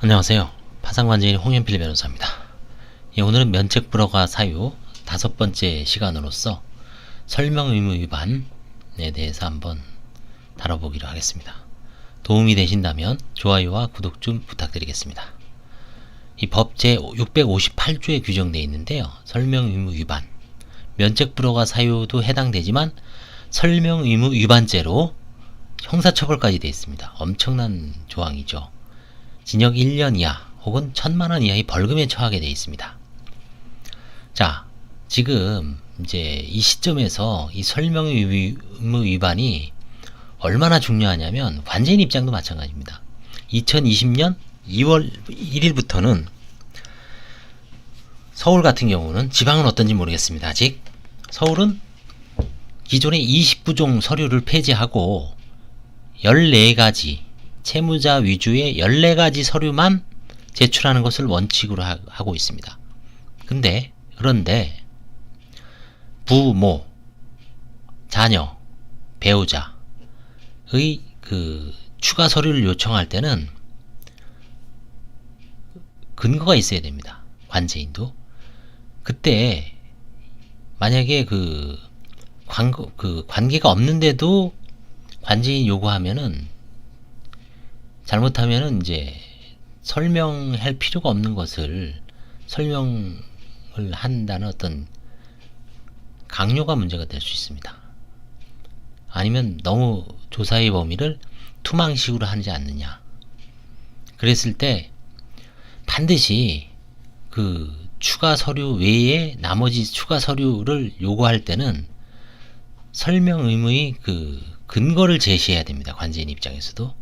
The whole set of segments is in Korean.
안녕하세요. 파산관제인 홍현필 변호사입니다. 오늘은 면책불허가 사유 5번째 시간으로서 설명의무 위반에 대해서 한번 다뤄보기로 하겠습니다. 도움이 되신다면 좋아요와 구독 좀 부탁드리겠습니다. 이 법 제658조에 규정되어 있는데요. 설명의무 위반, 면책불허가 사유도 해당되지만 설명의무 위반죄로 형사처벌까지 되어 있습니다. 엄청난 조항이죠. 징역 1년 이하 혹은 1000만원 이하의 벌금에 처하게 되어 있습니다. 자, 지금 이제 이 시점에서 이 설명의무 위반이 얼마나 중요하냐면 관제인 입장도 마찬가지입니다. 2020년 2월 1일부터는 서울 같은 경우는, 지방은 어떤지 모르겠습니다. 아직 서울은 기존의 29종 서류를 폐지하고 14가지 채무자 위주의 14가지 서류만 제출하는 것을 원칙으로 하고 있습니다. 그런데 부모, 자녀, 배우자의 그 추가 서류를 요청할 때는 근거가 있어야 됩니다. 관제인도. 그때 만약에 관계가 없는데도 관제인 요구하면은, 잘못하면은 이제 설명할 필요가 없는 것을 설명을 한다는 어떤 강요가 문제가 될 수 있습니다. 아니면 너무 조사의 범위를 투망식으로 하지 않느냐. 그랬을 때 반드시 그 추가 서류 외에 나머지 추가 서류를 요구할 때는 설명 의무의 그 근거를 제시해야 됩니다. 관제인 입장에서도.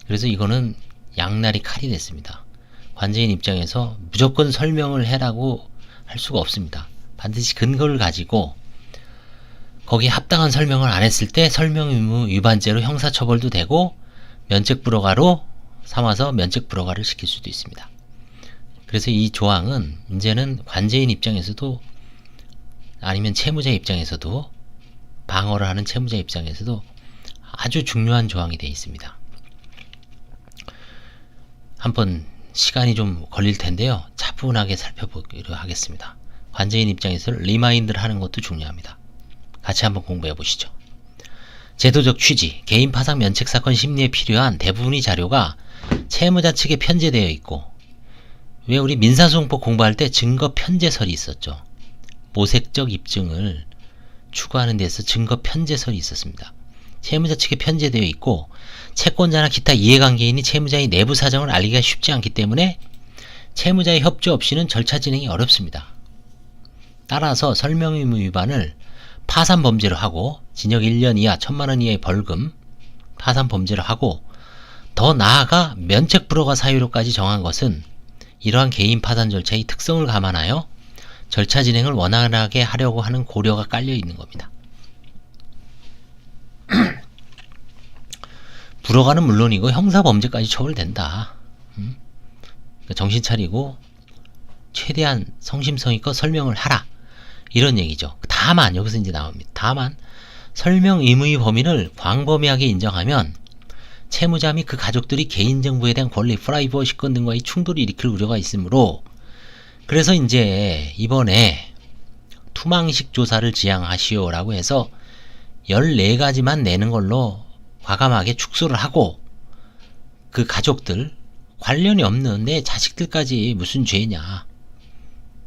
그래서 이거는 양날이 칼이 됐습니다. 관제인 입장에서 무조건 설명을 해라고 할 수가 없습니다. 반드시 근거를 가지고 거기에 합당한 설명을 안 했을 때 설명의무 위반죄로 형사처벌도 되고 면책불허가로 삼아서 면책불허가를 시킬 수도 있습니다. 그래서 이 조항은 이제는 관제인 입장에서도, 아니면 채무자 입장에서도, 방어를 하는 채무자 입장에서도 아주 중요한 조항이 되어 있습니다. 한번 시간이 좀 걸릴 텐데요. 차분하게 살펴보기로 하겠습니다. 관제인 입장에서 리마인드를 하는 것도 중요합니다. 같이 한번 공부해 보시죠. 제도적 취지, 개인 파상 면책 사건 심리에 필요한 대부분의 자료가 채무자 측에 편제되어 있고, 왜 우리 민사소송법 공부할 때 증거 편제설이 있었죠. 모색적 입증을 추구하는 데서 증거 편제설이 있었습니다. 채무자 측에 편제되어 있고, 채권자나 기타 이해관계인이 채무자의 내부 사정을 알기가 쉽지 않기 때문에 채무자의 협조 없이는 절차 진행이 어렵습니다. 따라서 설명의무 위반을 파산범죄로 하고, 징역 1년 이하 1000만원 이하의 벌금, 파산범죄로 하고, 더 나아가 면책불허가 사유로까지 정한 것은 이러한 개인 파산 절차의 특성을 감안하여 절차 진행을 원활하게 하려고 하는 고려가 깔려 있는 겁니다. 불허가는 물론이고 형사범죄까지 처벌된다. 정신 차리고 최대한 성심성의껏 설명을 하라, 이런 얘기죠. 다만 여기서 이제 나옵니다. 다만 설명 의무의 범위를 광범위하게 인정하면 채무자 및 그 가족들이 개인정보에 대한 권리, 프라이버시권 등과의 충돌을 일으킬 우려가 있으므로, 그래서 이제 이번에 투망식 조사를 지향하시오라고 해서 14가지만 내는 걸로 과감하게 축소를 하고, 그 가족들, 관련이 없는 내 자식들까지 무슨 죄냐,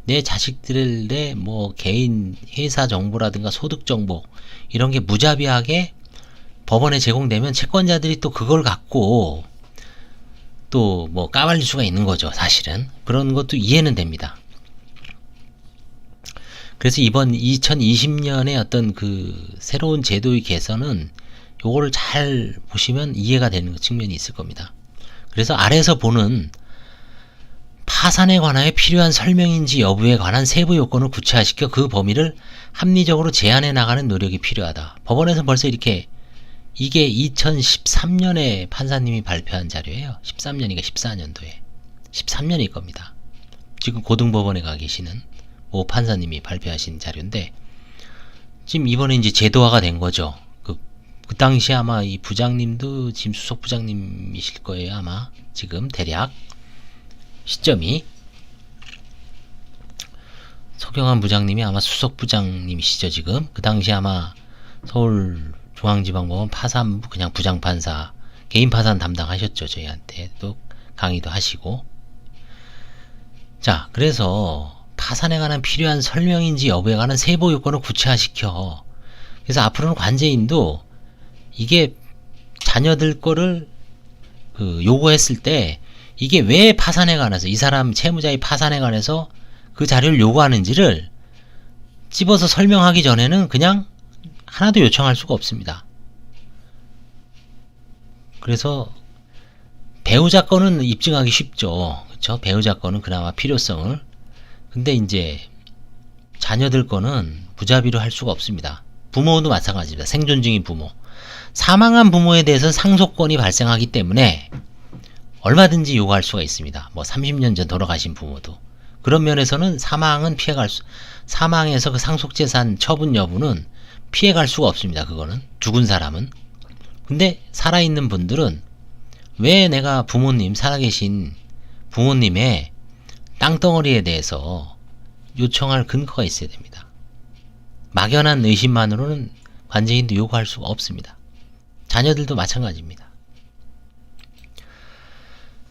내 자식들의 뭐 개인 회사 정보라든가 소득 정보 이런 게 무자비하게 법원에 제공되면 채권자들이 또 그걸 갖고 또 뭐 까발릴 수가 있는 거죠. 사실은 그런 것도 이해는 됩니다. 그래서 이번 2020년에 어떤 그 새로운 제도의 개선은 요거를 잘 보시면 이해가 되는 측면이 있을 겁니다. 그래서 아래에서 보는 파산에 관하여 필요한 설명인지 여부에 관한 세부 요건을 구체화시켜 그 범위를 합리적으로 제한해 나가는 노력이 필요하다. 법원에서 벌써 이렇게, 이게 2013년에 판사님이 발표한 자료예요. 13년이니까 14년도에. 13년일 겁니다. 지금 고등법원에 가 계시는 모 판사님이 발표하신 자료인데, 지금 이번에 이제 제도화가 된 거죠. 그 당시 아마 이 부장님도 지금 수석 부장님이실 거예요. 아마 지금 대략 시점이. 서경환 부장님이 아마 수석부장님이시죠 지금. 그 당시 아마 서울중앙지방법원 파산부 그냥 부장판사 개인 파산 담당하셨죠. 저희한테 또 강의도 하시고. 자, 그래서 파산에 관한 필요한 설명인지 여부에 관한 세부 요건을 구체화시켜. 그래서 앞으로는 관제인도 이게 자녀들 거를 요구했을 때 이게 왜 파산에 관해서 이 사람 채무자의 파산에 관해서 그 자료를 요구하는지를 찝어서 설명하기 전에는 그냥 하나도 요청할 수가 없습니다. 그래서 배우자 거는 입증하기 쉽죠. 그렇죠? 배우자 거는 그나마 필요성을. 근데 이제 자녀들 거는 무자비로 할 수가 없습니다. 부모도 마찬가지입니다. 생존 중인 부모. 사망한 부모에 대해서 상속권이 발생하기 때문에 얼마든지 요구할 수가 있습니다. 뭐 30년 전 돌아가신 부모도. 그런 면에서는 사망은 사망해서 그 상속재산 처분 여부는 피해갈 수가 없습니다. 그거는 죽은 사람은. 근데 살아있는 분들은 왜 내가 부모님, 살아계신 부모님의 땅덩어리에 대해서 요청할 근거가 있어야 됩니다. 막연한 의심만으로는 관제인도 요구할 수가 없습니다. 자녀들도 마찬가지입니다.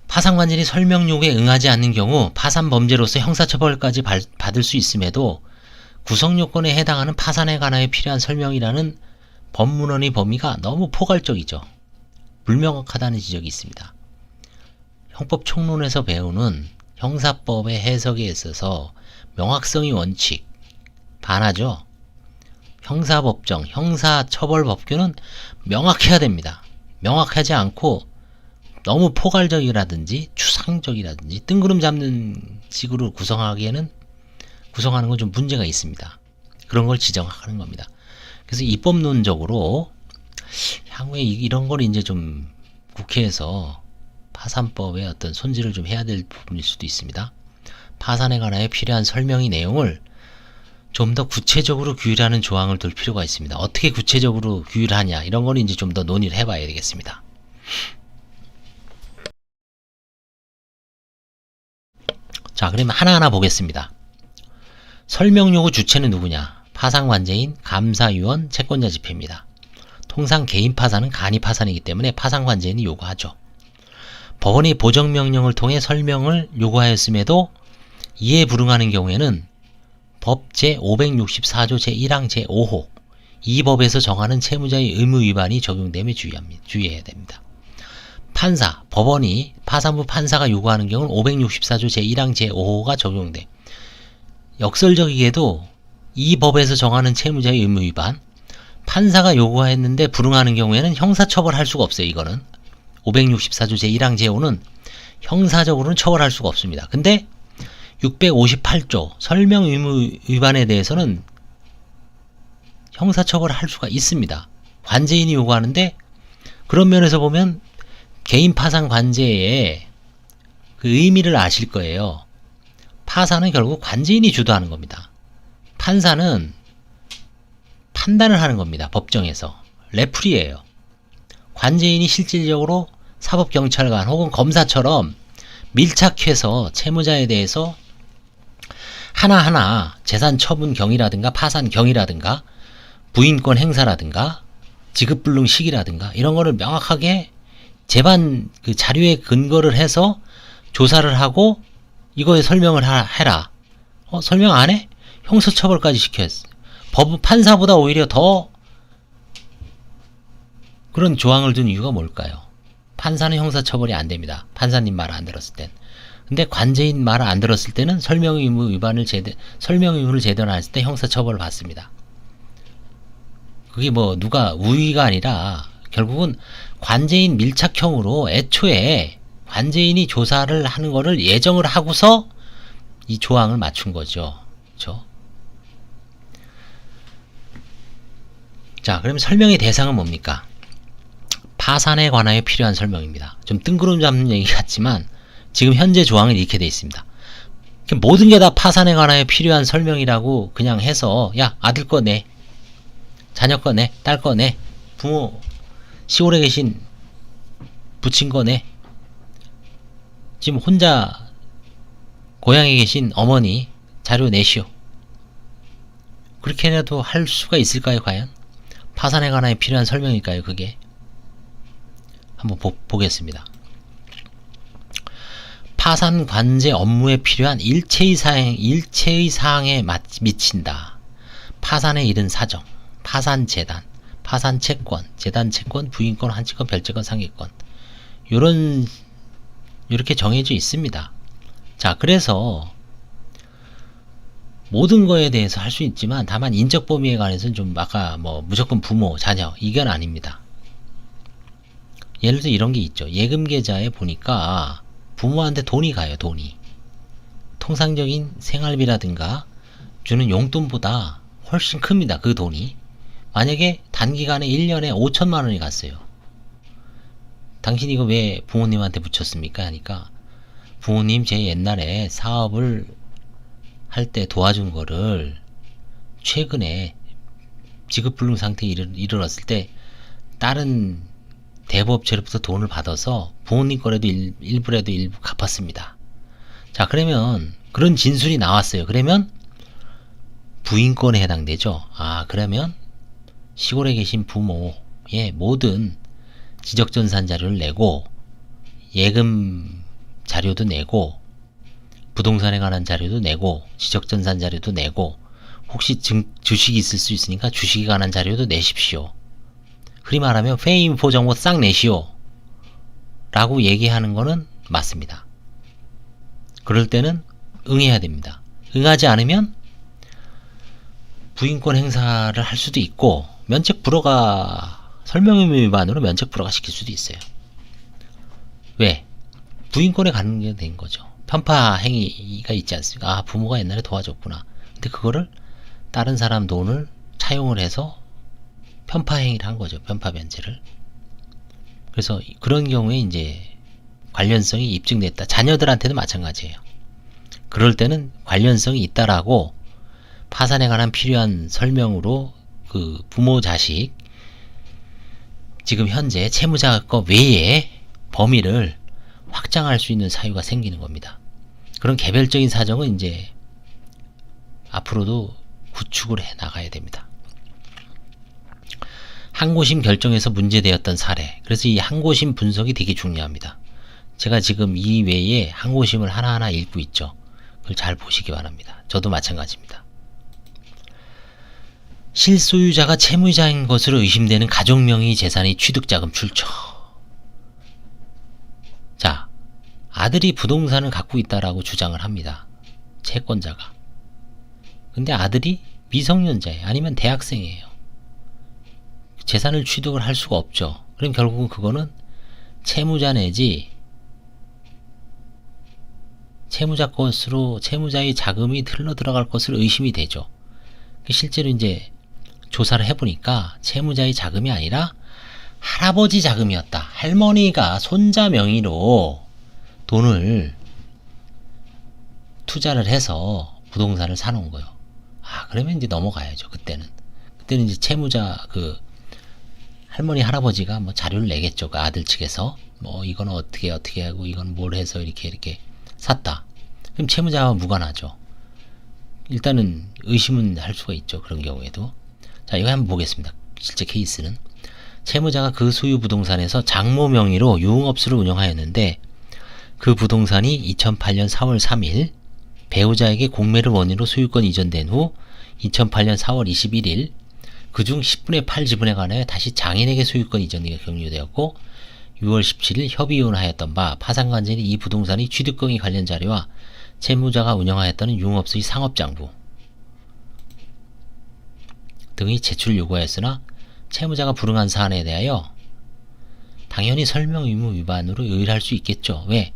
파산관제인이 설명 요구에 응하지 않는 경우 파산 범죄로서 형사처벌까지 받을 수 있음에도 구성요건에 해당하는 파산에 관하여 필요한 설명이라는 법문원의 범위가 너무 포괄적이죠. 불명확하다는 지적이 있습니다. 형법총론에서 배우는 형사법의 해석에 있어서 명확성의 원칙 반하죠. 형사법정, 형사처벌법규는 명확해야 됩니다. 명확하지 않고 너무 포괄적이라든지 추상적이라든지 뜬구름 잡는 식으로 구성하는 건 좀 문제가 있습니다. 그런 걸 지적하는 겁니다. 그래서 입법론적으로 향후에 이런 걸 이제 좀 국회에서 파산법의 어떤 손질을 좀 해야 될 부분일 수도 있습니다. 파산에 관하여 필요한 설명의 내용을 좀 더 구체적으로 규율하는 조항을 둘 필요가 있습니다. 어떻게 구체적으로 규율하냐 이런 거는 이제 좀 더 논의를 해봐야 되겠습니다. 자, 그러면 하나하나 보겠습니다. 설명 요구 주체는 누구냐? 파산관제인, 감사위원, 채권자 집회입니다. 통상 개인 파산은 간이 파산이기 때문에 파산관제인이 요구하죠. 법원이 보정명령을 통해 설명을 요구하였음에도 이에 불응하는 경우에는 법 제564조 제1항 제5호 이 법에서 정하는 채무자의 의무 위반이 적용됨에 주의해야 됩니다. 판사, 법원이 파산부 판사가 요구하는 경우는 564조 제1항 제5호가 적용돼. 역설적이게도 이 법에서 정하는 채무자의 의무 위반, 판사가 요구했는데 불응하는 경우에는 형사처벌할 수가 없어요. 이거는 564조 제1항 제5는 형사적으로는 처벌할 수가 없습니다. 근데 658조 설명 의무 위반에 대해서는 형사처벌을 할 수가 있습니다. 관제인이 요구하는데 그런 면에서 보면 개인 파산 관제의 그 의미를 아실 거예요. 파산은 결국 관제인이 주도하는 겁니다. 판사는 판단을 하는 겁니다. 법정에서. 레프리예요. 관제인이 실질적으로 사법경찰관 혹은 검사처럼 밀착해서 채무자에 대해서 하나하나 재산 처분 경이라든가 파산 경이라든가 부인권 행사라든가 지급불능 시기라든가 이런 거를 명확하게 재반 그 자료에 근거를 해서 조사를 하고 이거에 설명을 해라. 설명 안 해? 형사처벌까지 시켰어. 판사보다 오히려 더 그런 조항을 둔 이유가 뭘까요? 판사는 형사처벌이 안 됩니다. 판사님 말을 안 들었을 땐. 근데 관제인 말을 안 들었을 때는 설명 의무를 제대로 안 했을 때 형사처벌을 받습니다. 그게 뭐 누가 우위가 아니라 결국은 관제인 밀착형으로 애초에 관제인이 조사를 하는 거를 예정을 하고서 이 조항을 맞춘 거죠. 그렇죠? 자, 그러면 설명의 대상은 뭡니까? 파산에 관하여 필요한 설명입니다. 좀 뜬구름 잡는 얘기 같지만 지금 현재 조항은 이렇게 되어 있습니다. 모든 게 다 파산에 관하여 필요한 설명이라고 그냥 해서 야 아들 거 내, 자녀 거 내, 딸 거 내, 부모 시골에 계신 부친 거 내, 지금 혼자 고향에 계신 어머니 자료 내시오. 그렇게라도 할 수가 있을까요, 과연? 파산에 관하여 필요한 설명일까요, 그게? 한번 보겠습니다. 파산 관제 업무에 필요한 일체의 사항에 미친다. 파산에 이른 사정, 파산 재단, 파산 채권, 재단 채권, 부인권, 한치권, 별채권, 상계권. 이렇게 정해져 있습니다. 자, 그래서 모든 거에 대해서 할 수 있지만 다만 인적 범위에 관해서는 좀 아까 뭐 무조건 부모, 자녀 이건 아닙니다. 예를 들어 이런 게 있죠. 예금 계좌에 보니까 부모한테 돈이 가요. 돈이. 통상적인 생활비라든가 주는 용돈보다 훨씬 큽니다. 그 돈이. 만약에 단기간에 1년에 5천만 원이 갔어요. 당신 이거 왜 부모님한테 붙였습니까? 하니까 부모님 제 옛날에 사업을 할 때 도와준 거를 최근에 지급불능 상태에 이르렀을 때 다른 대부업체로부터 돈을 받아서 부모님 거라도 일부라도 일부 갚았습니다. 자, 그러면 그런 진술이 나왔어요. 그러면 부인권에 해당되죠. 아, 그러면 시골에 계신 부모의 모든 지적전산 자료를 내고 예금 자료도 내고 부동산에 관한 자료도 내고 지적전산 자료도 내고 혹시 주식이 있을 수 있으니까 주식에 관한 자료도 내십시오. 그리 말하면 페이인포 정보 싹 내시오 라고 얘기하는 거는 맞습니다. 그럴 때는 응해야 됩니다. 응하지 않으면 부인권 행사를 할 수도 있고 면책 불허가 설명의무 위반으로 면책 불허가 시킬 수도 있어요. 왜? 부인권에 관계된 거죠. 편파 행위가 있지 않습니까? 아, 부모가 옛날에 도와줬구나. 근데 그거를 다른 사람 돈을 차용을 해서 편파 행위를 한 거죠. 편파 변제를. 그래서 그런 경우에 이제 관련성이 입증됐다. 자녀들한테도 마찬가지예요. 그럴 때는 관련성이 있다라고 파산에 관한 필요한 설명으로 그 부모 자식 지금 현재 채무자 거 외에 범위를 확장할 수 있는 사유가 생기는 겁니다. 그런 개별적인 사정은 이제 앞으로도 구축을 해 나가야 됩니다. 항고심 결정에서 문제되었던 사례. 그래서 이 항고심 분석이 되게 중요합니다. 제가 지금 이 외에 항고심을 하나하나 읽고 있죠. 그걸 잘 보시기 바랍니다. 저도 마찬가지입니다. 실소유자가 채무자인 것으로 의심되는 가족명의 재산의 취득자금 출처. 자, 아들이 부동산을 갖고 있다라고 주장을 합니다. 채권자가. 근데 아들이 미성년자예요. 아니면 대학생이에요. 재산을 취득을 할 수가 없죠. 그럼 결국은 그거는 채무자 내지 채무자 것으로 채무자의 자금이 흘러 들어갈 것으로 의심이 되죠. 실제로 이제 조사를 해보니까 채무자의 자금이 아니라 할아버지 자금이었다. 할머니가 손자 명의로 돈을 투자를 해서 부동산을 사놓은 거예요. 아, 그러면 이제 넘어가야죠. 그때는 이제 채무자 그 할머니 할아버지가 뭐 자료를 내겠죠. 그 아들 측에서 뭐 이건 어떻게 하고 이건 뭘 해서 이렇게 샀다. 그럼 채무자와 무관하죠. 일단은 의심은 할 수가 있죠. 그런 경우에도. 자, 이거 한번 보겠습니다. 실제 케이스는 채무자가 그 소유 부동산에서 장모 명의로 유흥업소를 운영하였는데 그 부동산이 2008년 4월 3일 배우자에게 공매를 원인으로 소유권 이전된 후 2008년 4월 21일 그중 10분의 8 지분에 관하여 다시 장인에게 소유권 이전이 격려되었고 6월 17일 협의이혼하였던 바 파산관제는 이 부동산이 취득권의 관련 자료와 채무자가 운영하였다는 유흥업소의 상업장부 등의 제출을 요구하였으나 채무자가 불응한 사안에 대하여 당연히 설명의무 위반으로 의뢰할 수 있겠죠. 왜?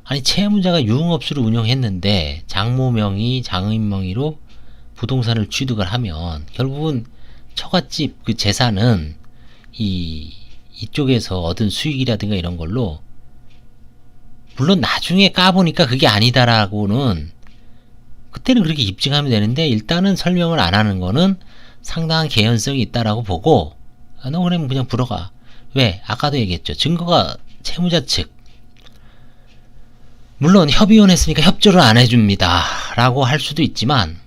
아니 채무자가 유흥업소를 운영했는데 장모 명의, 장인 명의로 부동산을 취득을 하면 결국은 처갓집 그 재산은 이쪽에서 얻은 수익이라든가 이런 걸로 물론 나중에 까보니까 그게 아니다라고는 그때는 그렇게 입증하면 되는데 일단은 설명을 안 하는 거는 상당한 개연성이 있다라고 보고 너 그러면 그냥 불어가. 왜? 아까도 얘기했죠. 증거가 채무자 측 물론 협의원 했으니까 협조를 안 해줍니다 라고 할 수도 있지만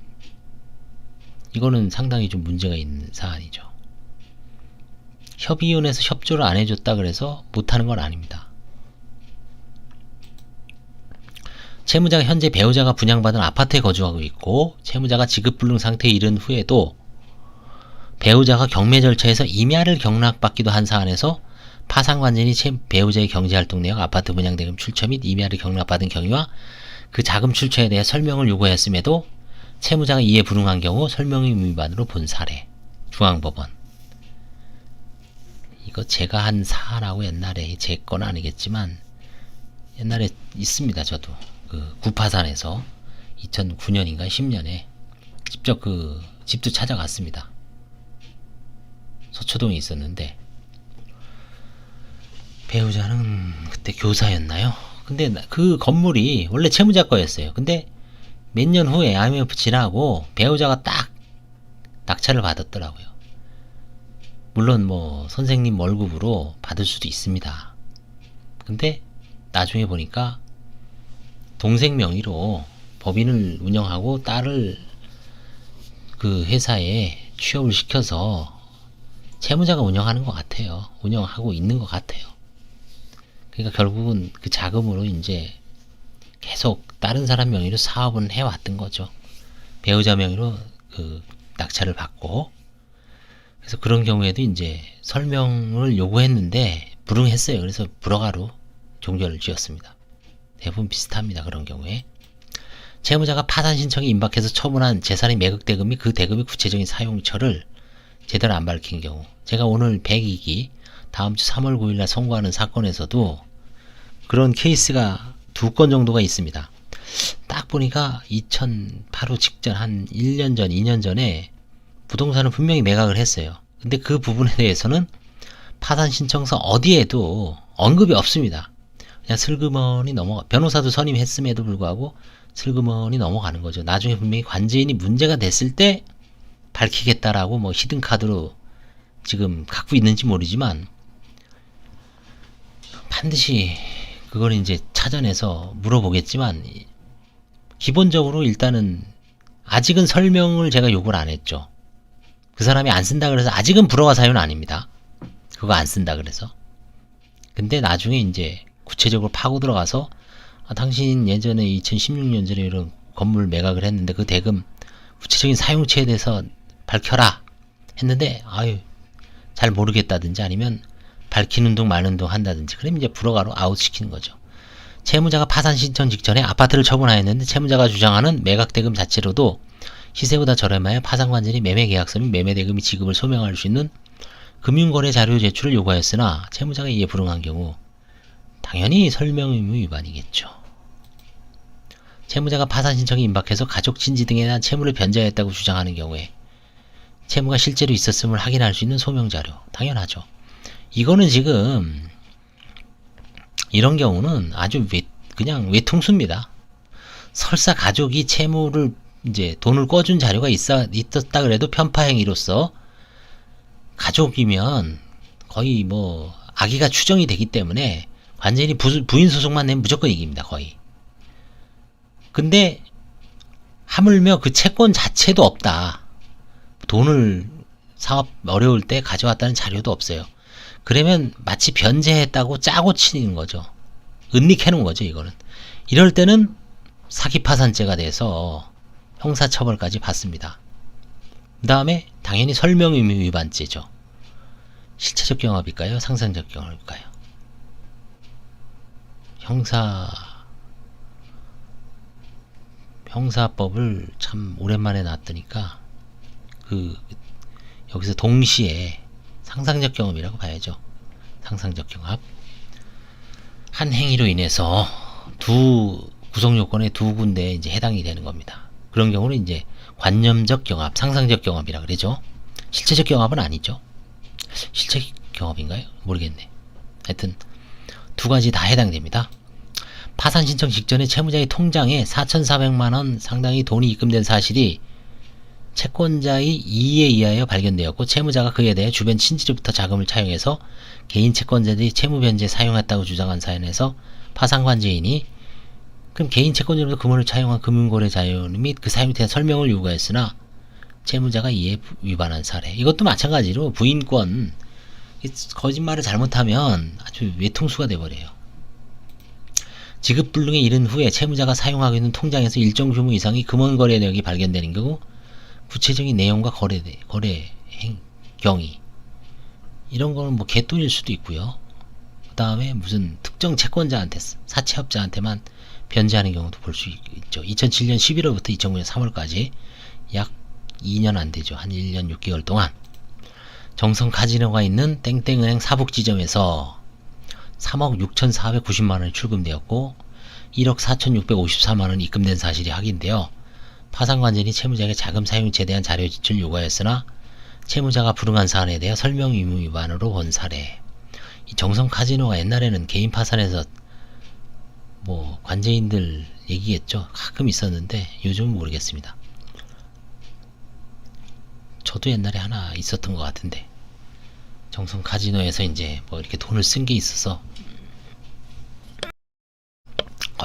이거는 상당히 좀 문제가 있는 사안이죠. 협의원에서 협조를 안 해줬다 그래서 못하는 건 아닙니다. 채무자가 현재 배우자가 분양받은 아파트에 거주하고 있고 채무자가 지급불능 상태에 이른 후에도 배우자가 경매 절차에서 임야를 경락받기도 한 사안에서 파산관전이 배우자의 경제활동 내역, 아파트 분양대금 출처 및 임야를 경락받은 경위와 그 자금 출처에 대해 설명을 요구하였음에도 채무자가 이에 불응한 경우 설명 의무 위반으로 본 사례. 중앙법원. 이거 제가 한 사안하고 옛날에 제 건 아니겠지만 옛날에 있습니다. 저도 그 구파산에서 2009년인가 10년에 직접 그 집도 찾아갔습니다. 서초동에 있었는데 배우자는 그때 교사였나요? 근데 그 건물이 원래 채무자 거였어요. 근데 몇 년 후에 IMF 지나고 배우자가 딱 낙찰을 받았더라고요. 물론 뭐 선생님 월급으로 받을 수도 있습니다. 근데 나중에 보니까 동생 명의로 법인을 운영하고 딸을 그 회사에 취업을 시켜서 채무자가 운영하는 것 같아요. 운영하고 있는 것 같아요. 그러니까 결국은 그 자금으로 이제 계속 다른 사람 명의로 사업은 해왔던 거죠. 배우자 명의로 그 낙찰을 받고. 그래서 그런 경우에도 이제 설명을 요구했는데 불응했어요. 그래서 불허가로 종결을 지었습니다. 대부분 비슷합니다. 그런 경우에. 채무자가 파산 신청이 임박해서 처분한 재산의 매각 대금 및 그 대금의 구체적인 사용처를 제대로 안 밝힌 경우. 제가 오늘 102기 다음 주 3월 9일날 선고하는 사건에서도 그런 케이스가 2건 정도가 있습니다. 딱 보니까 2008호 직전 한 1년 전, 2년 전에 부동산을 분명히 매각을 했어요. 근데 그 부분에 대해서는 파산 신청서 어디에도 언급이 없습니다. 그냥 슬그머니 변호사도 선임했음에도 불구하고 슬그머니 넘어가는 거죠. 나중에 분명히 관제인이 문제가 됐을 때 밝히겠다라고 뭐 히든카드로 지금 갖고 있는지 모르지만 반드시 그걸 이제 찾아내서 물어보겠지만 기본적으로 일단은 아직은 설명을 제가 요구를 안 했죠. 그 사람이 안 쓴다 그래서 아직은 불허가 사유는 아닙니다. 그거 안 쓴다 그래서. 근데 나중에 이제 구체적으로 파고 들어가서 당신 예전에 2016년 전에 이런 건물 매각을 했는데 그 대금 구체적인 사용처에 대해서 밝혀라 했는데 잘 모르겠다든지 아니면 밝히는 둥 마는 둥 한다든지 그럼 이제 불허가로 아웃시키는 거죠. 채무자가 파산 신청 직전에 아파트를 처분하였는데 채무자가 주장하는 매각 대금 자체로도 시세보다 저렴하여 파산관절이 매매계약서 및 매매대금이 지급을 소명할 수 있는 금융거래 자료 제출을 요구하였으나 채무자가 이에 불응한 경우 당연히 설명의무 위반이겠죠. 채무자가 파산 신청이 임박해서 가족 친지 등에 대한 채무를 변제하였다고 주장하는 경우에 채무가 실제로 있었음을 확인할 수 있는 소명자료 당연하죠. 이거는 지금 이런 경우는 아주 그냥 외통수입니다. 설사 가족이 채무를 이제 돈을 꿔준 자료가 있었다 그래도 편파행위로서 가족이면 거의 뭐 악의가 추정이 되기 때문에 관제인이 부인 소송만 내면 무조건 이깁니다. 거의. 근데 하물며 그 채권 자체도 없다. 돈을 사업 어려울 때 가져왔다는 자료도 없어요. 그러면 마치 변제했다고 짜고 치는 거죠. 은닉해놓은 거죠. 이거는. 이럴 때는 사기파산죄가 돼서 형사처벌까지 받습니다. 그 다음에 당연히 설명의무 위반죄죠. 실체적 경합일까요? 상상적 경합일까요? 형사법을 참 오랜만에 놨더니까 여기서 동시에 상상적 경험이라고 봐야죠. 상상적 경합. 한 행위로 인해서 두 구성 요건에 두 군데에 이제 해당이 되는 겁니다. 그런 경우는 이제 관념적 경합, 상상적 경합이라 그러죠. 실체적 경합은 아니죠. 실체적 경합인가요? 모르겠네. 하여튼 두 가지 다 해당됩니다. 파산 신청 직전에 채무자의 통장에 4,400만원 상당의 돈이 입금된 사실이 채권자의 이의에 의하여 발견되었고 채무자가 그에 대해 주변 친지로부터 자금을 차용해서 개인 채권자들이 채무 변제에 사용했다고 주장한 사연에서 파산관제인이 그럼 개인 채권자로부터 금원을 차용한 금융거래 자유 및 그 사용에 대한 설명을 요구했으나 채무자가 이에 위반한 사례. 이것도 마찬가지로 부인권 거짓말을 잘못하면 아주 외통수가 돼버려요. 지급불능에 이른 후에 채무자가 사용하고 있는 통장에서 일정 규모 이상의 금원거래 내역이 발견되는 경우 구체적인 내용과 거래 경위 이런 거는 뭐 개돈일 수도 있고요. 그 다음에 무슨 특정 채권자한테 사채업자한테만 변제하는 경우도 볼 수 있죠. 2007년 11월부터 2009년 3월까지 약 2년 안 되죠. 한 1년 6개월 동안 정성 카지노가 있는 땡땡은행 사북지점에서 3억 6,490만원이 출금되었고 1억 4,654만원이 입금된 사실이 확인되어 파산관절이 채무자에게 자금 사용처에 대한 자료 제출 요구하였으나 채무자가 불응한 사안에 대해 설명 의무 위반으로 본 사례. 이 정성 카지노가 옛날에는 개인 파산에서 뭐 관제인들 얘기겠죠. 가끔 있었는데 요즘은 모르겠습니다. 저도 옛날에 하나 있었던 것 같은데 정성 카지노에서 이제 뭐 이렇게 돈을 쓴 게 있어서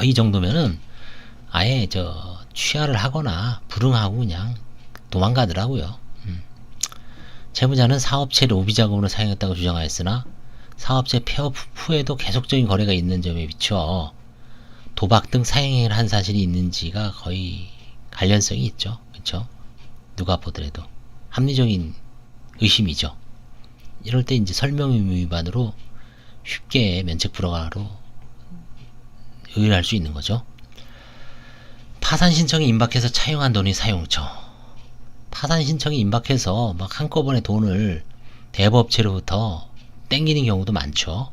이 정도면은 아예 저 취하를 하거나 불응하고 그냥 도망가더라고요. 채무자는 사업체 로비 자금으로 사용했다고 주장하였으나 사업체 폐업 후에도 계속적인 거래가 있는 점에 비추어 도박 등 사행행위를 한 사실이 있는지가 거의 관련성이 있죠. 그쵸? 누가 보더라도 합리적인 의심이죠. 이럴 때 이제 설명 의무 위반으로 쉽게 면책 불허가로 의뢰할 수 있는 거죠. 파산 신청이 임박해서 차용한 돈이 사용처. 파산 신청이 임박해서 막 한꺼번에 돈을 대부업체로부터 땡기는 경우도 많죠.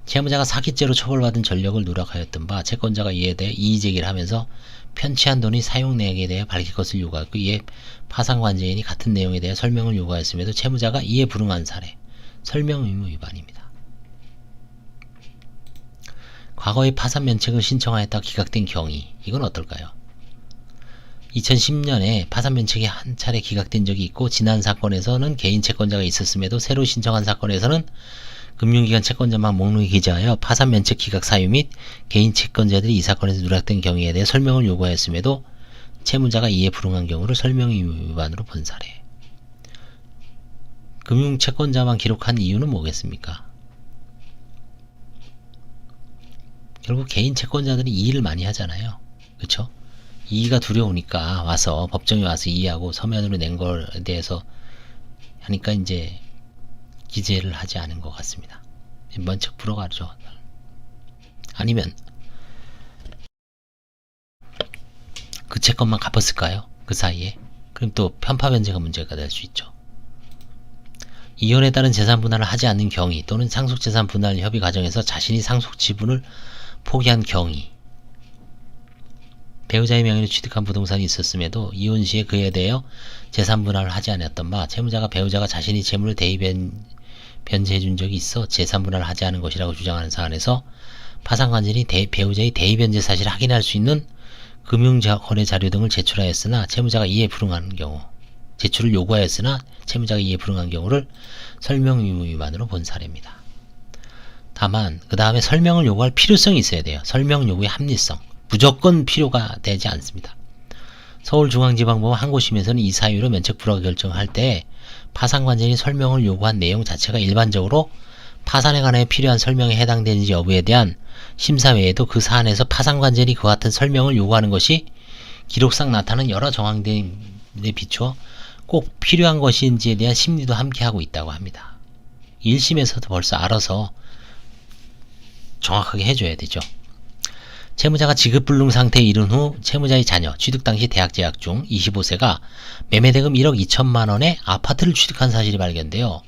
채무자가 사기죄로 처벌받은 전력을 누락하였던 바 채권자가 이에 대해 이의제기를 하면서 편취한 돈이 사용 내역에 대해 밝힐 것을 요구하였고 이에 파산관제인이 같은 내용에 대해 설명을 요구하였음에도 채무자가 이에 불응한 사례. 설명 의무 위반입니다. 과거에 파산 면책을 신청하였다가 기각된 경위. 이건 어떨까요? 2010년에 파산 면책이 한 차례 기각된 적이 있고 지난 사건에서는 개인 채권자가 있었음에도 새로 신청한 사건에서는 금융기관 채권자만 목록에 기재하여 파산 면책 기각 사유 및 개인 채권자들이 이 사건에서 누락된 경위에 대해 설명을 요구하였음에도 채무자가 이에 불응한 경우를 설명 의무 위반으로 본 사례. 금융 채권자만 기록한 이유는 뭐겠습니까? 결국 개인 채권자들이 이의를 많이 하잖아요. 그쵸? 이의가 두려우니까 와서 법정에 와서 이의하고 서면으로 낸 거에 대해서 하니까 이제 기재를 하지 않은 것 같습니다. 면책 불허가죠. 아니면 그 채권만 갚았을까요? 그 사이에? 그럼 또 편파 변제가 문제가 될 수 있죠. 이혼에 따른 재산 분할을 하지 않는 경위 또는 상속재산 분할 협의 과정에서 자신이 상속 지분을 포기한 경위. 배우자의 명의로 취득한 부동산이 있었음에도 이혼 시에 그에 대하여 재산 분할을 하지 않았던 바 채무자가 배우자가 자신이 재물을 변제해 준 적이 있어 재산 분할을 하지 않은 것이라고 주장하는 사안에서 파산관절이 배우자의 대의 변제 사실을 확인할 수 있는 금융거래 자료 등을 제출하였으나 채무자가 이에 불응하는 경우 제출을 요구하였으나 채무자가 이에 불응한 경우를 설명 의무 위반으로 본 사례입니다. 다만 그 다음에 설명을 요구할 필요성이 있어야 돼요. 설명 요구의 합리성. 무조건 필요가 되지 않습니다. 서울중앙지방법원 항고심에서는 이 사유로 면책 불허 결정할 때 파산관절이 설명을 요구한 내용 자체가 일반적으로 파산에 관해 필요한 설명에 해당되는지 여부에 대한 심사 외에도 그 사안에서 파산관절이 그와 같은 설명을 요구하는 것이 기록상 나타나는 여러 정황들에 비추어 꼭 필요한 것인지에 대한 심리도 함께 하고 있다고 합니다. 1심에서도 벌써 알아서 정확하게 해줘야 되죠. 채무자가 지급불능 상태에 이른 후 채무자의 자녀, 취득 당시 대학 재학 중 25세가 매매대금 1억 2천만원의 아파트를 취득한 사실이 발견되어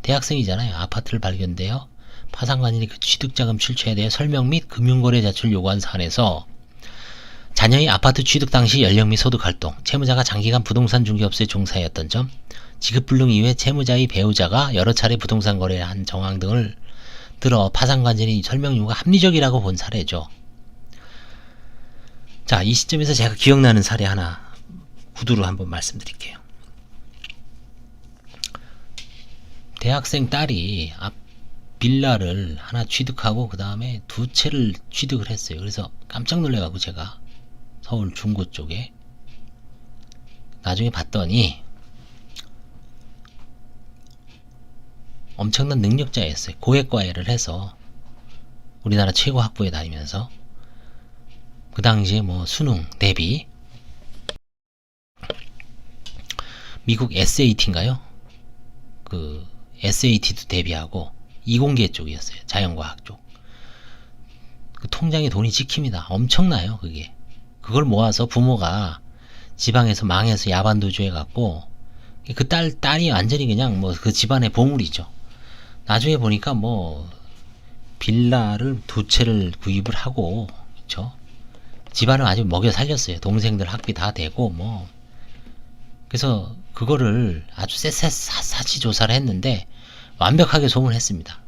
대학생이잖아요. 아파트를 발견되어 파산관인이 그 취득자금 출처에 대해 설명 및 금융거래 자체를 요구한 사안에서 자녀의 아파트 취득 당시 연령 및 소득 활동, 채무자가 장기간 부동산 중개업소에 종사하였던 점, 지급불능 이후에 채무자의 배우자가 여러 차례 부동산 거래를 한 정황 등을 들어 파산관절이 설명 요구가 합리적이라고 본 사례죠. 자, 이 시점에서 제가 기억나는 사례 하나 구두로 한번 말씀드릴게요. 대학생 딸이 빌라를 하나 취득하고 그 다음에 두 채를 취득을 했어요. 그래서 깜짝 놀래가지고 제가 서울 중구 쪽에 나중에 봤더니 엄청난 능력자였어요. 고액과외를 해서 우리나라 최고 학부에 다니면서 그 당시에 뭐 수능 대비 미국 SAT인가요? 그 SAT도 대비하고 이공계 쪽이었어요. 자연과학 쪽. 그 통장에 돈이 찍힙니다. 엄청나요, 그게. 그걸 모아서 부모가 지방에서 망해서 야반도주 해갖고 그 딸이 완전히 그냥 뭐 그 집안의 보물이죠. 나중에 보니까 뭐 빌라를 두 채를 구입을 하고, 그쵸? 집안을 아주 먹여 살렸어요. 동생들 학비 다 되고 뭐. 그래서 그거를 아주 샅샅이 조사를 했는데 완벽하게 소문했습니다.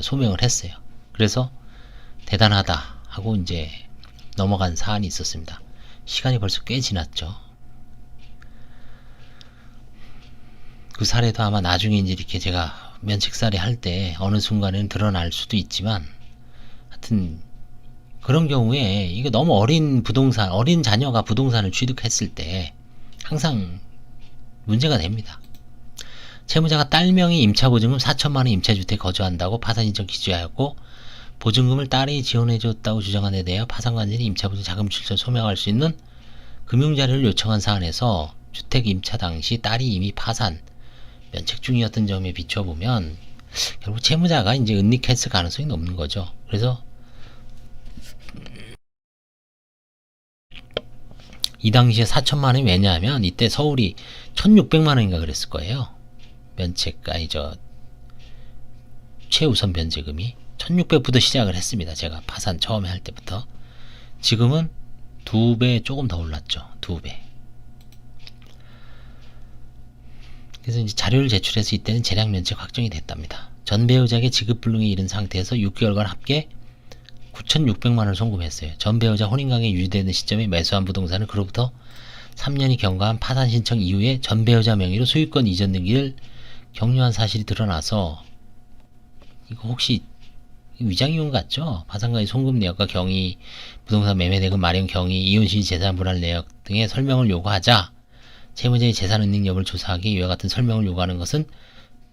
소명을 했어요. 그래서 대단하다 하고 이제 넘어간 사안이 있었습니다. 시간이 벌써 꽤 지났죠. 그 사례도 아마 나중에 이제 이렇게 제가 면책살이 할 때 어느 순간에는 드러날 수도 있지만, 하여튼 그런 경우에 이게 너무 어린 자녀가 부동산을 취득했을 때 항상 문제가 됩니다. 채무자가 딸명의 임차보증금 4천만원 임차주택에 거주한다고 파산신청 기재하였고 보증금을 딸이 지원해줬다고 주장한 데 대하여 파산관절이 임차보증 자금 출처를 소명할 수 있는 금융자료를 요청한 사안에서 주택 임차 당시 딸이 이미 파산, 면책 중이었던 점에 비춰보면 결국 채무자가 이제 은닉했을 가능성이 높는 거죠. 그래서 이 당시에 4천만원이 왜냐하면 이때 서울이 1600만원인가 그랬을 거예요. 최우선 변제금이 1600부터 시작을 했습니다. 제가 파산 처음에 할 때부터. 지금은 2배 조금 더 올랐죠. 2배. 그래서 이제 자료를 제출해서 이때는 재량 면책 확정이 됐답니다. 전 배우자에게 지급불능에 이른 상태에서 6개월간 합계 9,600만원을 송금했어요. 전 배우자 혼인관계 유지되는 시점에 매수한 부동산을 그로부터 3년이 경과한 파산 신청 이후에 전 배우자 명의로 소유권 이전 등기를 격려한 사실이 드러나서, 이거 혹시 위장이혼 같죠? 파산가의 송금 내역과 경위, 부동산 매매 대금 마련 경위, 이혼 시 재산 분할 내역 등의 설명을 요구하자 채무자의 재산 은닉 여부를 조사하기 이와 같은 설명을 요구하는 것은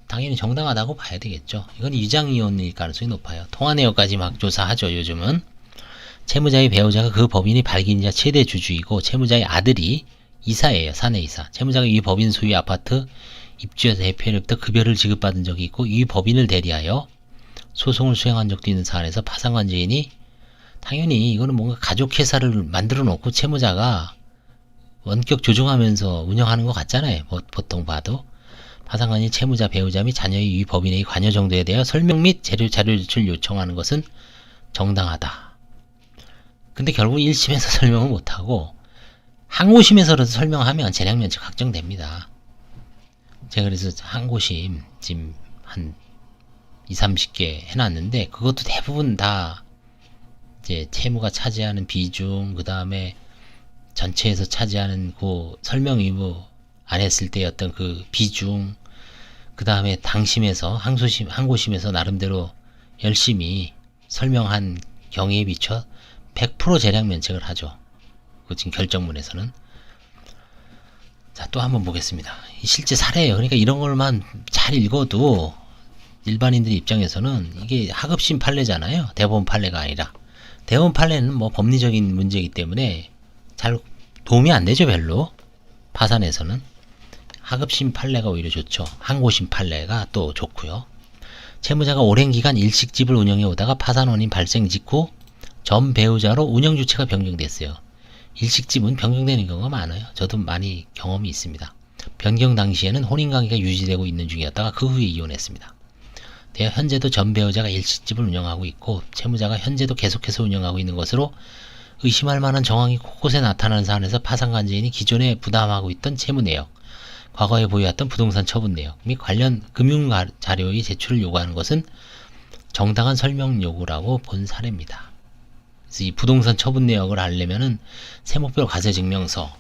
당연히 정당하다고 봐야 되겠죠. 이건 위장이혼일 가능성이 높아요. 통화 내역까지 막 조사하죠. 요즘은 채무자의 배우자가 그 법인의 발기인자 최대 주주이고 채무자의 아들이 이사예요. 사내이사. 채무자가 이 법인 소유 아파트 입주자 대표로부터 급여를 지급받은 적이 있고 이 법인을 대리하여 소송을 수행한 적도 있는 사안에서 파산관제인이 당연히 이거는 뭔가 가족회사를 만들어 놓고 채무자가 원격 조종하면서 운영하는 것 같잖아요. 보통 봐도. 파산관이 채무자, 배우자 및 자녀의 이 법인의 관여 정도에 대하여 설명 및 자료 제출 요청하는 것은 정당하다. 근데 결국 1심에서 설명을 못하고 항고심에서라도 설명하면 재량면책 확정됩니다. 제가 그래서 항고심 지금 한 20-30개 해놨는데 그것도 대부분 다 이제 채무가 차지하는 비중, 그 다음에 전체에서 차지하는 그 설명 의무 안 했을 때 어떤 그 비중, 그 다음에 당심에서 항고심에서 나름대로 열심히 설명한 경위에 비춰 100% 재량 면책을 하죠. 그 지금 결정문에서는. 자, 또 한번 보겠습니다. 실제 사례예요. 그러니까 이런 걸만 잘 읽어도 일반인들 입장에서는 이게 하급심 판례잖아요. 대법원 판례가 아니라. 대법원 판례는 뭐 법리적인 문제이기 때문에 잘 도움이 안 되죠, 별로. 파산에서는. 하급심 판례가 오히려 좋죠. 항고심 판례가 또 좋고요. 채무자가 오랜 기간 일식집을 운영해 오다가 파산 원인 발생 직후 전 배우자로 운영 주체가 변경됐어요. 일식집은 변경되는 경우가 많아요. 저도 많이 경험이 있습니다. 변경 당시에는 혼인관계가 유지되고 있는 중이었다가 그 후에 이혼했습니다. 현재도 전 배우자가 일식집을 운영하고 있고 채무자가 현재도 계속해서 운영하고 있는 것으로 의심할 만한 정황이 곳곳에 나타나는 사안에서 파산관제인이 기존에 부담하고 있던 채무 내역, 과거에 보유했던 부동산 처분 내역 및 관련 금융 자료의 제출을 요구하는 것은 정당한 설명 요구라고 본 사례입니다. 그래서 이 부동산 처분 내역을 하려면은 세목별 과세증명서,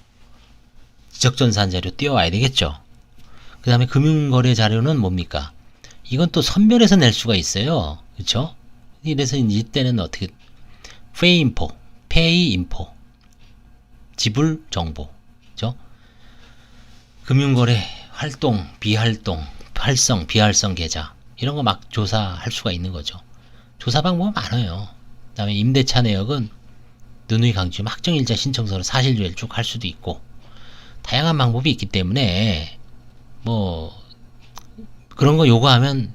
지적전산 자료 띄워와야 되겠죠. 그 다음에 금융거래 자료는 뭡니까? 이건 또 선별해서 낼 수가 있어요. 그쵸? 이래서 이때는 어떻게 페이인포, 페이인포, 지불 정보, 그죠? 금융거래 활동, 비활동, 활성, 비활성 계좌 이런 거 막 조사할 수가 있는 거죠. 조사 방법은 많아요. 그 다음에 임대차 내역은 누누이 강조하면 확정일자 신청서로 사실조회를 쭉 할 수도 있고 다양한 방법이 있기 때문에 뭐 그런 거 요구하면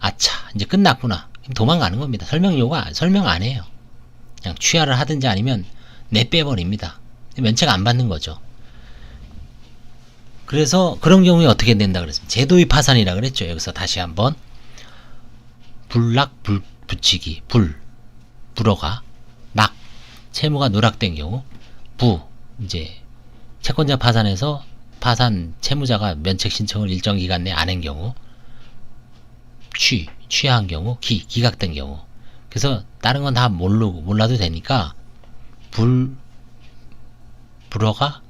아차 이제 끝났구나 도망가는 겁니다. 설명 안 해요. 그냥 취하를 하든지 아니면 내빼버립니다. 면책 안 받는 거죠. 그래서 그런 경우에 어떻게 된다 그랬습니다. 제도의 파산이라 그랬죠. 여기서 다시 한번 불락 붙이기 불어가 락 채무가 누락된 경우 이제 채권자 파산해서 파산 채무자가 면책 신청을 일정 기간 내에 안 한 경우 취하한 경우 기각된 경우 그래서 다른 건 다 몰라도 되니까 불어가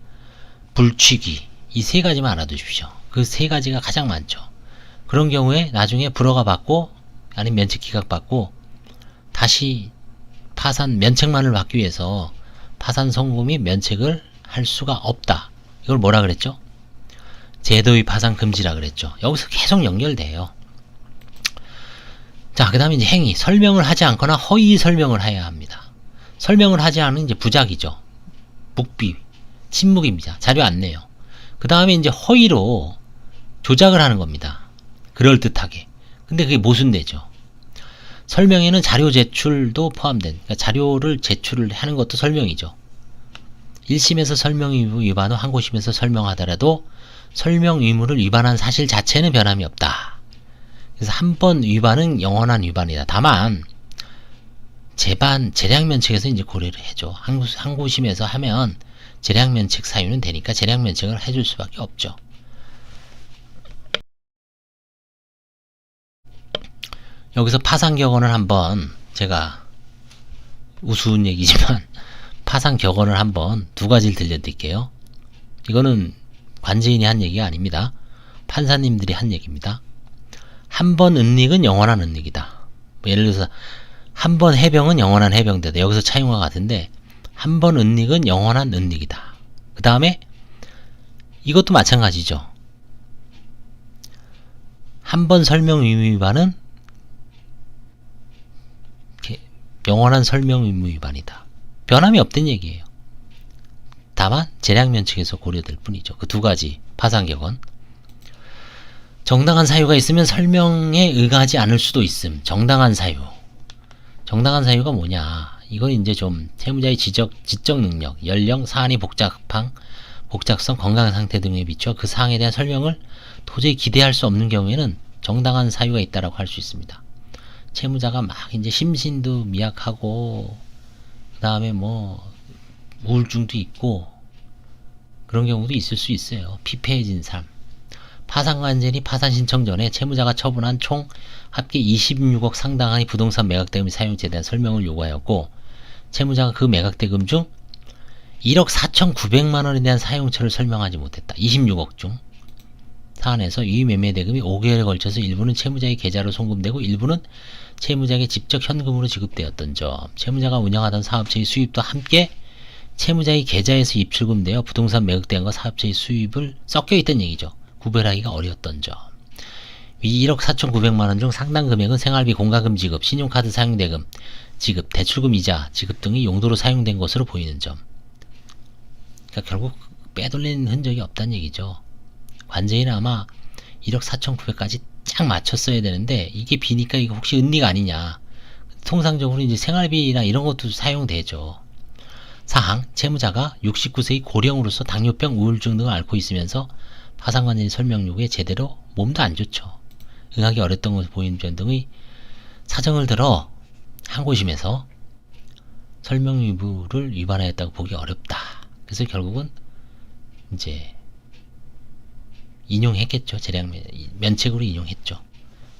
불취기 이 세 가지만 알아두십시오. 그 세 가지가 가장 많죠. 그런 경우에 나중에 불허가 받고 아니면 면책 기각 받고 다시 파산 면책만을 받기 위해서 파산 선고 및 면책을 할 수가 없다. 이걸 뭐라 그랬죠? 제도의 파산 금지라 그랬죠. 여기서 계속 연결돼요. 자, 그 다음에 이제 행위 설명을 하지 않거나 허위 설명을 해야 합니다. 설명을 하지 않은 이제 부작이죠. 묵비 침묵입니다. 자료 안 내요. 그 다음에 이제 허위로 조작을 하는 겁니다. 그럴듯하게. 근데 그게 모순되죠. 설명에는 자료 제출도 포함된, 그러니까 자료를 제출을 하는 것도 설명이죠. 1심에서 설명 의무 위반 후 항고심에서 설명하더라도 설명 의무를 위반한 사실 자체는 변함이 없다. 그래서 한 번 위반은 영원한 위반이다. 다만 재량면책에서 이제 고려를 해줘. 항고심에서 하면 재량면책 사유는 되니까 재량면책을 해줄 수밖에 없죠. 여기서 파산격언을 한번 제가 우스운 얘기지만 파산격언을 한번 두 가지를 들려드릴게요. 이거는 관제인이 한 얘기가 아닙니다. 판사님들이 한 얘기입니다. 한 번 은닉은 영원한 은닉이다. 뭐 예를 들어서 한 번 해병은 영원한 해병대다. 여기서 차용과 같은데 한 번 은닉은 영원한 은닉이다. 그 다음에 이것도 마찬가지죠. 한 번 설명 의무 위반은 영원한 설명 의무 위반이다. 변함이 없던 얘기예요. 다만 재량면책에서 고려될 뿐이죠. 그 두 가지 파산격언. 정당한 사유가 있으면 설명에 응하지 않을 수도 있음. 정당한 사유. 정당한 사유가 뭐냐? 이건 이제 좀 채무자의 지적 능력, 연령, 사안이 복잡성, 건강 상태 등에 비춰 그 사항에 대한 설명을 도저히 기대할 수 없는 경우에는 정당한 사유가 있다라고 할 수 있습니다. 채무자가 막 이제 심신도 미약하고 그 다음에 뭐 우울증도 있고 그런 경우도 있을 수 있어요. 피폐해진 삶. 파산관절이 파산 신청 전에 채무자가 처분한 총 합계 26억 상당의 부동산 매각대금 사용죄에 대한 설명을 요구하였고 채무자가 그 매각대금 중 1억 4,900만원에 대한 사용처를 설명하지 못했다. 26억 중 사안에서 이 매매대금이 5개월에 걸쳐서 일부는 채무자의 계좌로 송금되고 일부는 채무자에게 직접 현금으로 지급되었던 점, 채무자가 운영하던 사업체의 수입도 함께 채무자의 계좌에서 입출금되어 부동산 매각대금과 사업체의 수입을 섞여있던 얘기죠. 구별하기가 어려웠던 점. 이 1억 4,900만원 중 상당 금액은 생활비, 공과금 지급, 신용카드 사용대금 지급, 대출금 이자 지급 등의 용도로 사용된 것으로 보이는 점. 그러니까 결국 빼돌린 흔적이 없다는 얘기죠. 관제인은 아마 1억 4,900까지 쫙 맞췄어야 되는데 이게 비니까 이거 혹시 은닉 아니냐. 통상적으로 이제 생활비나 이런 것도 사용되죠. 사항, 채무자가 69세의 고령으로서 당뇨병, 우울증 등을 앓고 있으면서 파산관제인 설명 요구에 제대로 몸도 안 좋죠. 응하기 어렸던 것으로 보이는 점 등의 사정을 들어 항고심에서 설명 의무를 위반하였다고 보기 어렵다. 그래서 결국은 이제 인용했겠죠. 면책으로 인용했죠.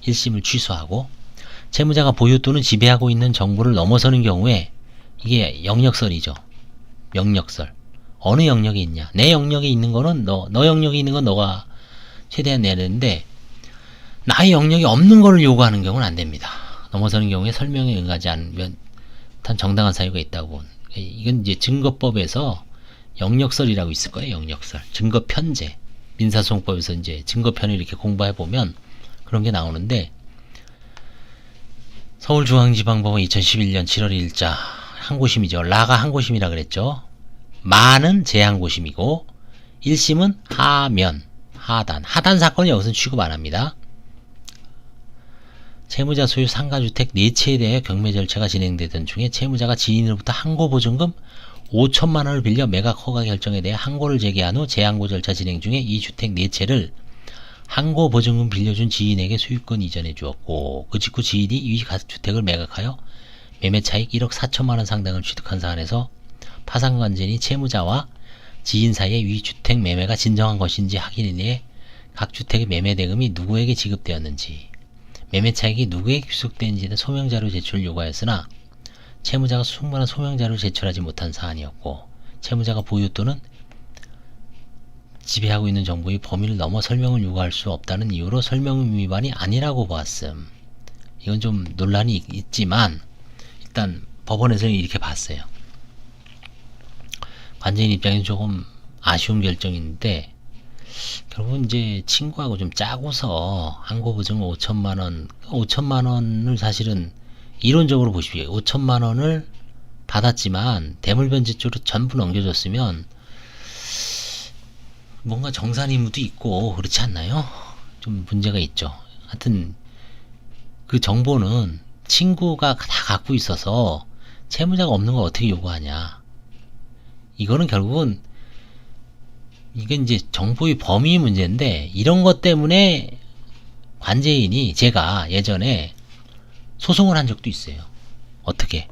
1심을 취소하고 채무자가 보유 또는 지배하고 있는 정보를 넘어서는 경우에 이게 영역설이죠. 영역설. 어느 영역에 있냐. 내 영역에 있는 거는 너 영역에 있는 건 너가 최대한 내야 되는데 나의 영역이 없는 것을 요구하는 경우는 안 됩니다. 넘어서는 경우에 설명에 응하지 않으면 단 정당한 사유가 있다고. 이건 이제 증거법에서 영역설이라고 있을 거예요. 영역설. 증거편제. 민사소송법에서 이제 증거편을 이렇게 공부해 보면 그런 게 나오는데, 서울중앙지방법원 2011년 7월 1일자 항고심이죠. 라가 항고심이라 그랬죠. 마는 재항고심이고 1심은 하면, 하단 사건이 여기서 취급 안 합니다. 채무자 소유 상가주택 4채에 대해 경매 절차가 진행되던 중에 채무자가 지인으로부터 항고보증금 5천만원을 빌려 매각 허가 결정에 대해 항고를 제기한 후 재항고 절차 진행 중에 이 주택 4채를 항고보증금 빌려준 지인에게 소유권 이전해 주었고, 그 직후 지인이 이 주택을 매각하여 매매차익 1억 4천만원 상당을 취득한 사안에서 파산관계인이 채무자와 지인 사이에 위 주택 매매가 진정한 것인지 확인에 위해 각 주택의 매매 대금이 누구에게 지급되었는지, 매매 차익이 누구에게 귀속되는지에 대해 소명자료 제출을 요구하였으나 채무자가 충분한 소명자료를 제출하지 못한 사안이었고, 채무자가 보유 또는 지배하고 있는 정보의 범위를 넘어 설명을 요구할 수 없다는 이유로 설명 위반이 아니라고 보았음. 이건 좀 논란이 있지만 일단 법원에서는 이렇게 봤어요. 관제인 입장에서 조금 아쉬운 결정인데, 결국은 이제 친구하고 좀 짜고서 항고보증 5천만원을 사실은 이론적으로 보십시오. 5천만원을 받았지만 대물변제 쪽으로 전부 넘겨줬으면 뭔가 정산 의무도 있고 그렇지 않나요? 좀 문제가 있죠. 하여튼 그 정보는 친구가 다 갖고 있어서 채무자가 없는 걸 어떻게 요구하냐. 이거는 결국은 이게 이제 정보의 범위 문제인데, 이런 것 때문에 관제인이, 제가 예전에 소송을 한 적도 있어요. 어떻게?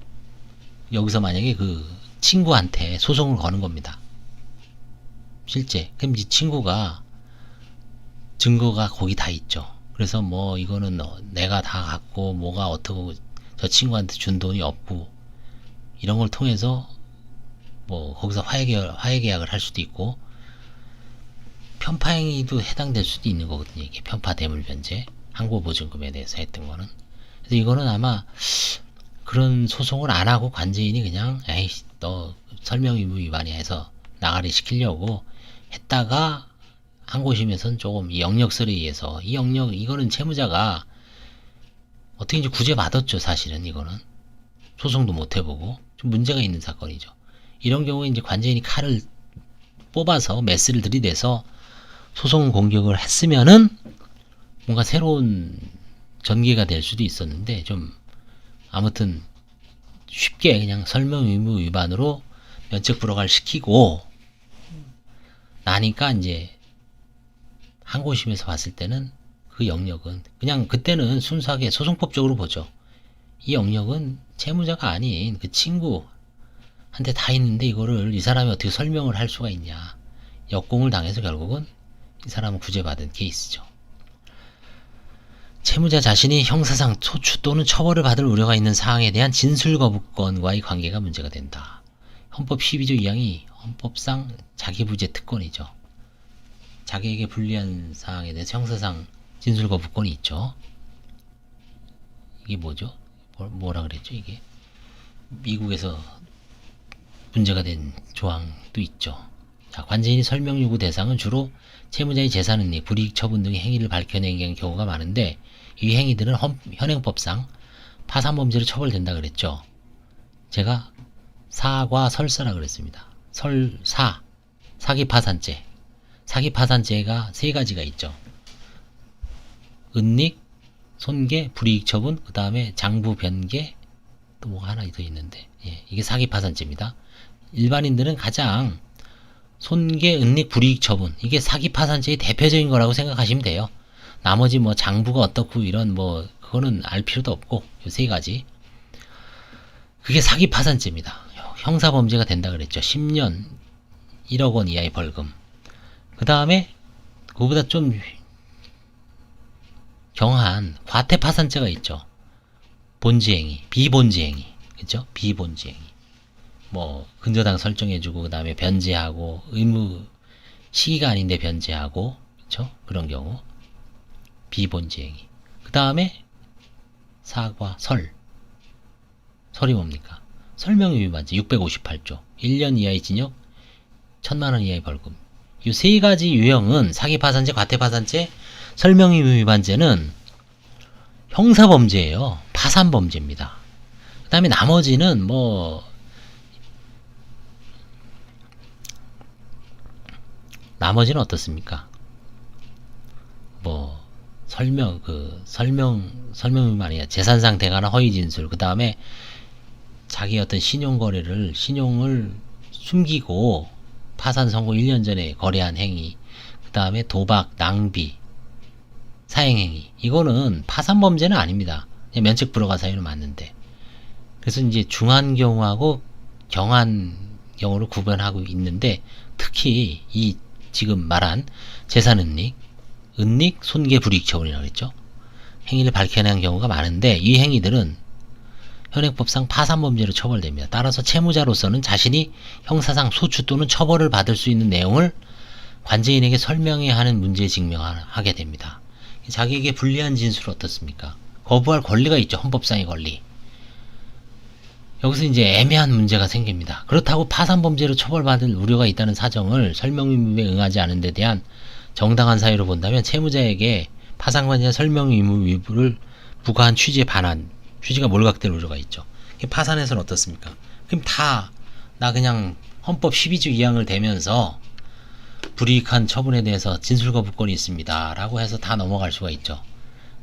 여기서 만약에 그 친구한테 소송을 거는 겁니다. 실제. 그럼 이 친구가 증거가 거기 다 있죠. 그래서 뭐 이거는 내가 다 갖고 뭐가 어떻고 저 친구한테 준 돈이 없고, 이런 걸 통해서 뭐 거기서 화해 계약을 할 수도 있고, 편파행위도 해당될 수도 있는 거거든요. 이게 편파 대물변제, 항고보증금에 대해서 했던 거는. 그래서 이거는 아마 그런 소송을 안 하고 관제인이 그냥 에이 너 설명 의무 위반이야 해서 나가리 시키려고 했다가, 항고심에서는 조금 이 영역설에 의해서 이거는 채무자가 어떻게 이제 구제 받았죠. 사실은 이거는 소송도 못 해보고 좀 문제가 있는 사건이죠. 이런 경우에 이제 관제인이 칼을 뽑아서 메스를 들이대서 소송 공격을 했으면은 뭔가 새로운 전개가 될 수도 있었는데, 좀 아무튼 쉽게 그냥 설명 의무 위반으로 면책 불허가를 시키고 나니까 이제 항고심에서 봤을 때는 그 영역은 그냥 그때는 순수하게 소송법적으로 보죠. 이 영역은 채무자가 아닌 그 친구한테 다 있는데 이거를 이 사람이 어떻게 설명을 할 수가 있냐. 역공을 당해서 결국은 이 사람은 구제받은 케이스죠. 채무자 자신이 형사상 소추 또는 처벌을 받을 우려가 있는 사항에 대한 진술 거부권과의 관계가 문제가 된다. 헌법 12조 2항이 헌법상 자기부재 특권이죠. 자기에게 불리한 사항에 대해서 형사상 진술 거부권이 있죠. 이게 뭐죠? 뭐라 그랬죠? 이게 미국에서 문제가 된 조항도 있죠. 자, 관제인이 설명 요구 대상은 주로 채무자의 재산은닉, 불이익 처분 등의 행위를 밝혀내는 경우가 많은데, 이 행위들은 현행법상 파산범죄로 처벌된다 그랬죠. 제가 사과 설사라 그랬습니다. 사기파산죄. 사기파산죄가 세 가지가 있죠. 은닉, 손괴, 불이익 처분, 그 다음에 장부 변개, 또 뭐가 하나 더 있는데, 예, 이게 사기파산죄입니다. 일반인들은 가장 손괴, 은닉, 불이익 처분, 이게 사기파산죄의 대표적인 거라고 생각하시면 돼요. 나머지 뭐 장부가 어떻고 이런 뭐 그거는 알 필요도 없고, 요 세 가지 그게 사기파산죄입니다. 형사범죄가 된다 그랬죠. 10년 1억 원 이하의 벌금. 그 다음에 그거보다 좀 경한 과태파산죄가 있죠. 본지행위, 비본지행위, 그죠? 비본지행위. 뭐 근저당 설정해주고 그 다음에 변제하고, 의무 시기가 아닌데 변제하고, 그렇죠? 그런 경우. 비본지 행위. 그 다음에 사과, 설이 뭡니까? 설명의 위반죄 658조 1년 이하의 징역 1000만원 이하의 벌금. 이 세 가지 유형은 사기파산죄, 과태파산죄, 설명의 위반죄는 형사범죄예요. 파산범죄입니다. 그 다음에 나머지는 나머지는 어떻습니까? 설명이 아니라 재산상 대가나 허위 진술, 그 다음에 자기 어떤 신용을 숨기고 파산 선고 1년 전에 거래한 행위, 그 다음에 도박, 낭비, 사행행위. 이거는 파산범죄는 아닙니다. 그냥 면책 불허가 사유는 맞는데. 그래서 이제 중한 경우하고 경한 경우를 구분하고 있는데, 특히 이 지금 말한 재산은닉, 손괴불이익 처분이라고 했죠. 행위를 밝혀낸 경우가 많은데, 이 행위들은 현행법상 파산범죄로 처벌됩니다. 따라서 채무자로서는 자신이 형사상 소추 또는 처벌을 받을 수 있는 내용을 관제인에게 설명해야 하는 문제에 직면하게 됩니다. 자기에게 불리한 진술은 어떻습니까? 거부할 권리가 있죠. 헌법상의 권리. 여기서 이제 애매한 문제가 생깁니다. 그렇다고 파산범죄로 처벌받을 우려가 있다는 사정을 설명의무에 응하지 않은 데 대한 정당한 사유로 본다면 채무자에게 파산관계자 설명의무 위부를 부과한 취지에 반한, 취지가 몰각될 우려가 있죠. 파산에서는 어떻습니까? 그럼 나 그냥 헌법 12조 2항을 대면서 불이익한 처분에 대해서 진술거부권이 있습니다 라고 해서 다 넘어갈 수가 있죠.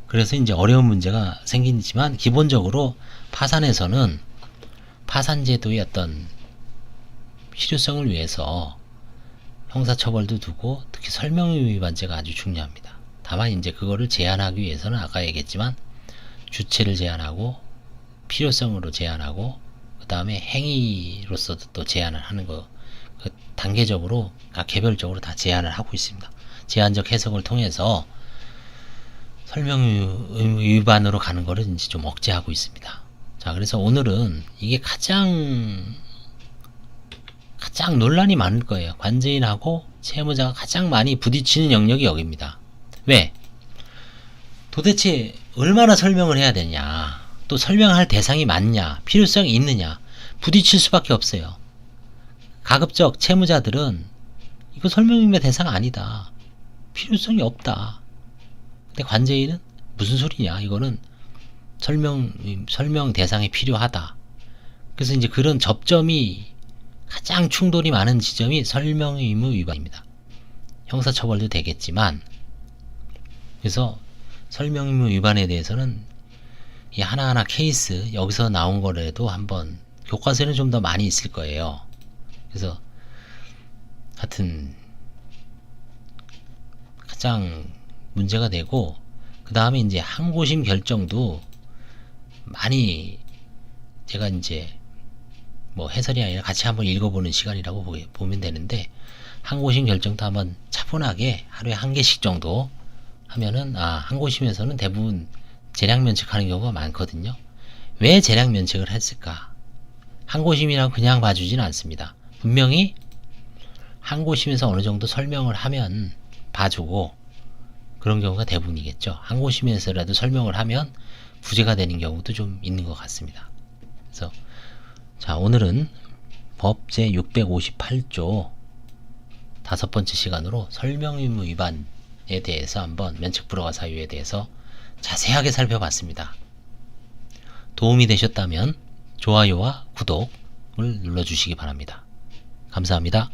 그래서 이제 어려운 문제가 생기지만, 기본적으로 파산에서는 파산제도의 어떤 필요성을 위해서 형사처벌도 두고 특히 설명의 위반죄가 아주 중요합니다. 다만 이제 그거를 제한하기 위해서는 아까 얘기했지만 주체를 제한하고 필요성으로 제한하고 그 다음에 행위로서도 또 제한을 하는 거, 단계적으로 개별적으로 다 제한을 하고 있습니다. 제한적 해석을 통해서 설명 위반으로 가는 거를 이제 좀 억제하고 있습니다. 자, 그래서 오늘은 이게 가장 논란이 많을 거예요. 관제인하고 채무자가 가장 많이 부딪히는 영역이 여기입니다. 왜? 도대체 얼마나 설명을 해야 되냐, 또 설명할 대상이 많냐, 필요성이 있느냐, 부딪힐 수밖에 없어요. 가급적 채무자들은 이거 설명의 대상 아니다, 필요성이 없다. 근데 관제인은 무슨 소리냐, 이거는 설명 대상이 필요하다. 그래서 이제 그런 접점이 가장 충돌이 많은 지점이 설명의 의무 위반입니다. 형사처벌도 되겠지만, 그래서 설명 의무 위반에 대해서는 이 하나하나 케이스, 여기서 나온 거라도 한번 교과서에는 좀 더 많이 있을 거예요. 그래서 하여튼 가장 문제가 되고, 그 다음에 이제 항고심 결정도 많이, 제가 이제 해설이 아니라 같이 한번 읽어보는 시간이라고 보면 되는데, 항고심 결정도 한번 차분하게 하루에 한 개씩 정도 하면은, 항고심에서는 대부분 재량 면책하는 경우가 많거든요. 왜 재량 면책을 했을까? 항고심이라고 그냥 봐주지는 않습니다. 분명히 항고심에서 어느 정도 설명을 하면 봐주고, 그런 경우가 대부분이겠죠. 항고심에서라도 설명을 하면 부재가 되는 경우도 좀 있는 것 같습니다. 그래서 자, 오늘은 법 제 658조 5번째 시간으로 설명의무 위반에 대해서 한번 면책불허가 사유에 대해서 자세하게 살펴봤습니다. 도움이 되셨다면 좋아요와 구독을 눌러주시기 바랍니다. 감사합니다.